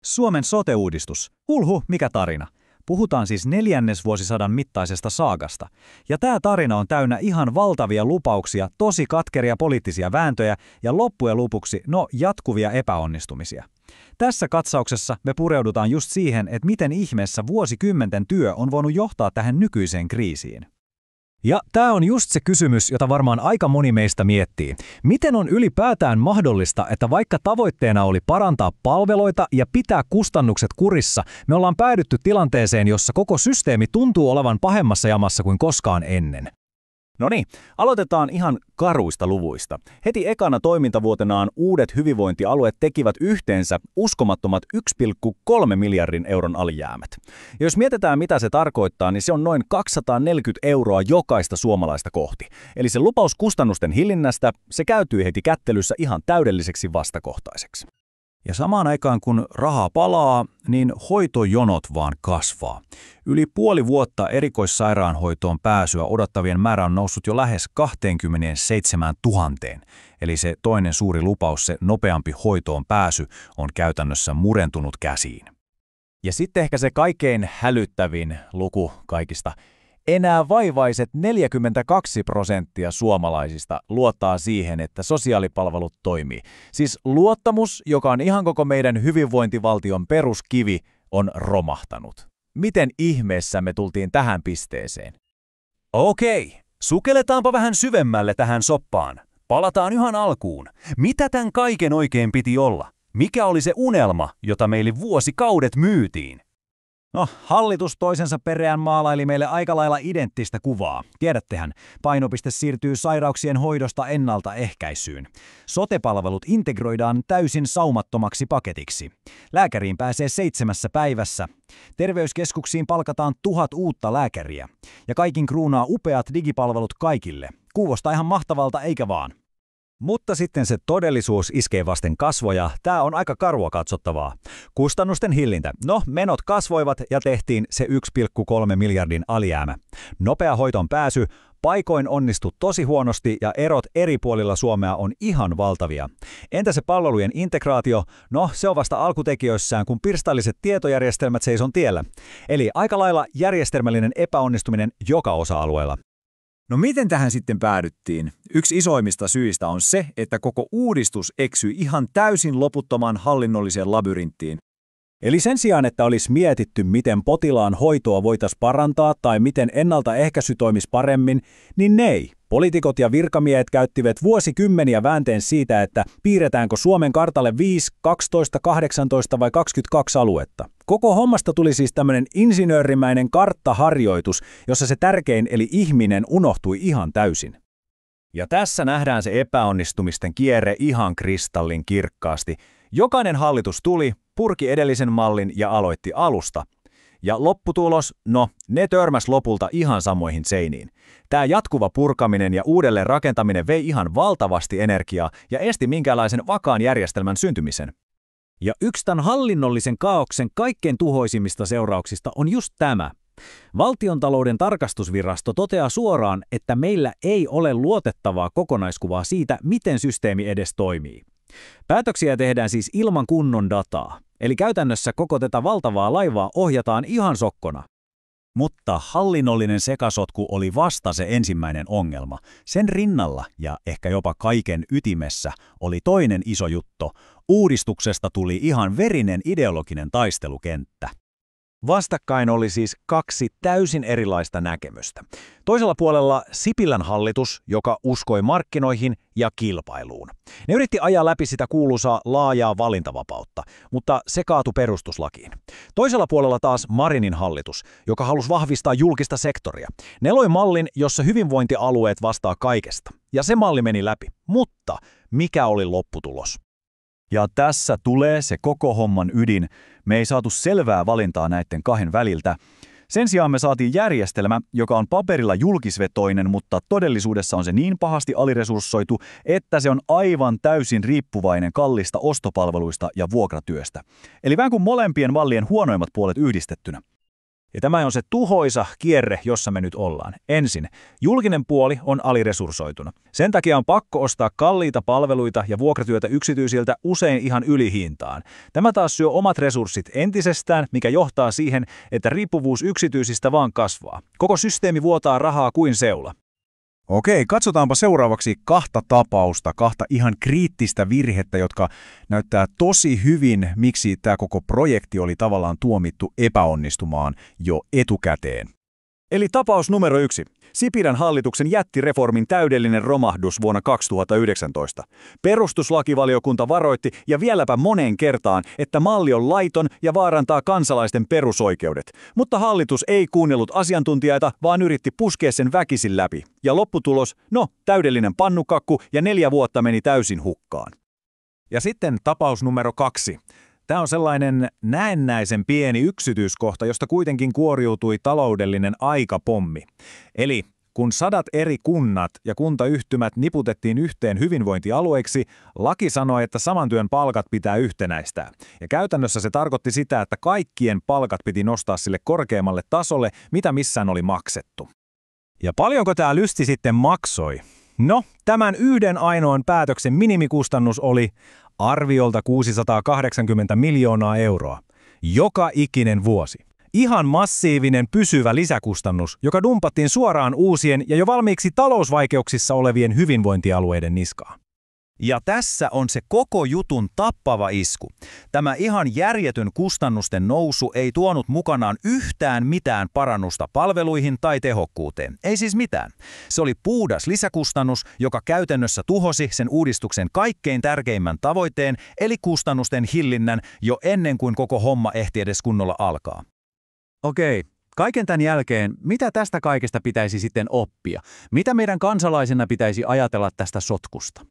Suomen sote-uudistus. Hulhu, mikä tarina. Puhutaan siis neljännesvuosisadan mittaisesta saagasta. Ja tämä tarina on täynnä ihan valtavia lupauksia, tosi katkeria poliittisia vääntöjä ja loppujen lopuksi, jatkuvia epäonnistumisia. Tässä katsauksessa me pureudutaan just siihen, että miten ihmeessä vuosikymmenten työ on voinut johtaa tähän nykyiseen kriisiin. Ja tämä on just se kysymys, jota varmaan aika moni meistä miettii. Miten on ylipäätään mahdollista, että vaikka tavoitteena oli parantaa palveluita ja pitää kustannukset kurissa, me ollaan päädytty tilanteeseen, jossa koko systeemi tuntuu olevan pahemmassa jamassa kuin koskaan ennen? No niin, aloitetaan ihan karuista luvuista. Heti ekana toimintavuotenaan uudet hyvinvointialueet tekivät yhteensä uskomattomat 1,3 miljardin euron alijäämät. Ja jos mietitään, mitä se tarkoittaa, niin se on noin 240 euroa jokaista suomalaista kohti. Eli se lupaus kustannusten hillinnästä, se käytyi heti kättelyssä ihan täydelliseksi vastakohtaiseksi. Ja samaan aikaan kun rahaa palaa, niin hoitojonot vaan kasvaa. Yli puoli vuotta erikoissairaanhoitoon pääsyä odottavien määrä on noussut jo lähes 27 000. Eli se toinen suuri lupaus, se nopeampi hoitoon pääsy, on käytännössä murentunut käsiin. Ja sitten ehkä se kaikkein hälyttävin luku kaikista. Enää vaivaiset 42% suomalaisista luottaa siihen, että sosiaalipalvelut toimii. Siis luottamus, joka on ihan koko meidän hyvinvointivaltion peruskivi, on romahtanut. Miten ihmeessä me tultiin tähän pisteeseen? Okei, sukelletaanpa vähän syvemmälle tähän soppaan. Palataan ihan alkuun. Mitä tämän kaiken oikein piti olla? Mikä oli se unelma, jota meille vuosikaudet myytiin? Hallitus toisensa perään maalaili meille aika lailla identtistä kuvaa. Tiedättehän, painopiste siirtyy sairauksien hoidosta ennaltaehkäisyyn. Sote-palvelut integroidaan täysin saumattomaksi paketiksi. Lääkäriin pääsee 7 päivässä. Terveyskeskuksiin palkataan 1000 uutta lääkäriä. Ja kaikin kruunaa upeat digipalvelut kaikille. Kuulostaa ihan mahtavalta, eikä vaan? Mutta sitten se todellisuus iskee vasten kasvoja. Tämä on aika karua katsottavaa. Kustannusten hillintä. Menot kasvoivat ja tehtiin se 1,3 miljardin alijäämä. Nopea hoitoon pääsy. Paikoin onnistui tosi huonosti ja erot eri puolilla Suomea on ihan valtavia. Entä se palvelujen integraatio? Se on vasta alkutekijöissään, kun pirstalliset tietojärjestelmät seison tiellä. Eli aika lailla järjestelmällinen epäonnistuminen joka osa-alueella. Miten tähän sitten päädyttiin? Yksi isoimmista syistä on se, että koko uudistus eksyi ihan täysin loputtomaan hallinnolliseen labyrinttiin. Eli sen sijaan, että olisi mietitty, miten potilaan hoitoa voitaisiin parantaa tai miten ennaltaehkäisy toimisi paremmin, niin ei. Poliitikot ja virkamiehet käyttivät vuosikymmeniä väänteen siitä, että piirretäänkö Suomen kartalle 5, 12, 18 vai 22 aluetta. Koko hommasta tuli siis tämmöinen insinöörimäinen karttaharjoitus, jossa se tärkein eli ihminen unohtui ihan täysin. Ja tässä nähdään se epäonnistumisten kierre ihan kristallin kirkkaasti. Jokainen hallitus tuli, purki edellisen mallin ja aloitti alusta. Ja lopputulos, ne törmäs lopulta ihan samoihin seiniin. Tämä jatkuva purkaminen ja uudelleen rakentaminen vei ihan valtavasti energiaa ja esti minkäänlaisen vakaan järjestelmän syntymisen. Ja yksi tämän hallinnollisen kaaoksen kaikkein tuhoisimmista seurauksista on just tämä. Valtiontalouden tarkastusvirasto toteaa suoraan, että meillä ei ole luotettavaa kokonaiskuvaa siitä, miten systeemi edes toimii. Päätöksiä tehdään siis ilman kunnon dataa, eli käytännössä koko tätä valtavaa laivaa ohjataan ihan sokkona. Mutta hallinnollinen sekasotku oli vasta se ensimmäinen ongelma. Sen rinnalla ja ehkä jopa kaiken ytimessä oli toinen iso juttu. Uudistuksesta tuli ihan verinen ideologinen taistelukenttä. Vastakkain oli siis kaksi täysin erilaista näkemystä. Toisella puolella Sipilän hallitus, joka uskoi markkinoihin ja kilpailuun. Ne yritti ajaa läpi sitä kuuluisaa laajaa valintavapautta, mutta se kaatui perustuslakiin. Toisella puolella taas Marinin hallitus, joka halusi vahvistaa julkista sektoria. Ne loi mallin, jossa hyvinvointialueet vastaa kaikesta. Ja se malli meni läpi. Mutta mikä oli lopputulos? Ja tässä tulee se koko homman ydin. Me ei saatu selvää valintaa näiden kahden väliltä. Sen sijaan me saatiin järjestelmä, joka on paperilla julkisvetoinen, mutta todellisuudessa on se niin pahasti aliresurssoitu, että se on aivan täysin riippuvainen kallista ostopalveluista ja vuokratyöstä. Eli vähän kuin molempien mallien huonoimmat puolet yhdistettynä. Ja tämä on se tuhoisa kierre, jossa me nyt ollaan. Ensin, julkinen puoli on aliresursoituna. Sen takia on pakko ostaa kalliita palveluita ja vuokratyötä yksityisiltä usein ihan ylihintaan. Tämä taas syö omat resurssit entisestään, mikä johtaa siihen, että riippuvuus yksityisistä vaan kasvaa. Koko systeemi vuotaa rahaa kuin seula. Okei, katsotaanpa seuraavaksi kahta tapausta, kahta ihan kriittistä virhettä, jotka näyttää tosi hyvin, miksi tämä koko projekti oli tavallaan tuomittu epäonnistumaan jo etukäteen. Eli tapaus numero 1. Sipilän hallituksen jättireformin täydellinen romahdus vuonna 2019. Perustuslakivaliokunta varoitti ja vieläpä moneen kertaan, että malli on laiton ja vaarantaa kansalaisten perusoikeudet. Mutta hallitus ei kuunnellut asiantuntijoita, vaan yritti puskea sen väkisin läpi. Ja lopputulos, täydellinen pannukakku ja 4 vuotta meni täysin hukkaan. Ja sitten tapaus numero 2. Tämä on sellainen näennäisen pieni yksityiskohta, josta kuitenkin kuoriutui taloudellinen aikapommi. Eli kun 100 eri kunnat ja kuntayhtymät niputettiin yhteen hyvinvointialueiksi, laki sanoi, että saman työn palkat pitää yhtenäistää. Ja käytännössä se tarkoitti sitä, että kaikkien palkat piti nostaa sille korkeammalle tasolle, mitä missään oli maksettu. Ja paljonko tämä lysti sitten maksoi? No, tämän yhden ainoan päätöksen minimikustannus oli arviolta 680 miljoonaa euroa. Joka ikinen vuosi. Ihan massiivinen pysyvä lisäkustannus, joka dumpattiin suoraan uusien ja jo valmiiksi talousvaikeuksissa olevien hyvinvointialueiden niskaan. Ja tässä on se koko jutun tappava isku. Tämä ihan järjetön kustannusten nousu ei tuonut mukanaan yhtään mitään parannusta palveluihin tai tehokkuuteen. Ei siis mitään. Se oli puhdas lisäkustannus, joka käytännössä tuhosi sen uudistuksen kaikkein tärkeimmän tavoitteen, eli kustannusten hillinnän jo ennen kuin koko homma ehti edes kunnolla alkaa. Okei. Kaiken tämän jälkeen, mitä tästä kaikesta pitäisi sitten oppia? Mitä meidän kansalaisina pitäisi ajatella tästä sotkusta?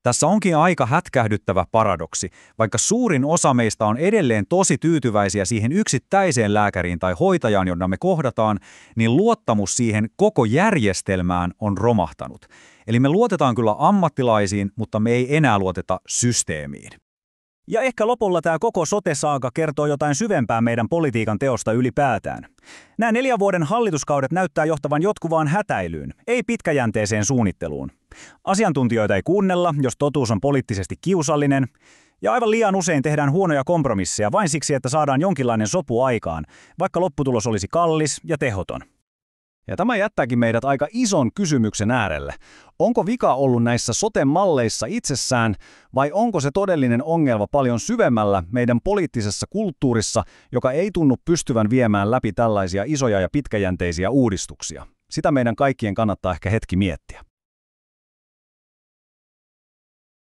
Tässä onkin aika hätkähdyttävä paradoksi. Vaikka suurin osa meistä on edelleen tosi tyytyväisiä siihen yksittäiseen lääkäriin tai hoitajaan, jota me kohdataan, niin luottamus siihen koko järjestelmään on romahtanut. Eli me luotetaan kyllä ammattilaisiin, mutta me ei enää luoteta systeemiin. Ja ehkä lopulla tämä koko sote-saaga kertoo jotain syvempää meidän politiikan teosta ylipäätään. Nämä 4 vuoden hallituskaudet näyttää johtavan jotkuvaan hätäilyyn, ei pitkäjänteiseen suunnitteluun. Asiantuntijoita ei kuunnella, jos totuus on poliittisesti kiusallinen, ja aivan liian usein tehdään huonoja kompromisseja vain siksi, että saadaan jonkinlainen sopu aikaan, vaikka lopputulos olisi kallis ja tehoton. Ja tämä jättääkin meidät aika ison kysymyksen äärelle. Onko vika ollut näissä sote-malleissa itsessään, vai onko se todellinen ongelma paljon syvemmällä meidän poliittisessa kulttuurissa, joka ei tunnu pystyvän viemään läpi tällaisia isoja ja pitkäjänteisiä uudistuksia? Sitä meidän kaikkien kannattaa ehkä hetki miettiä.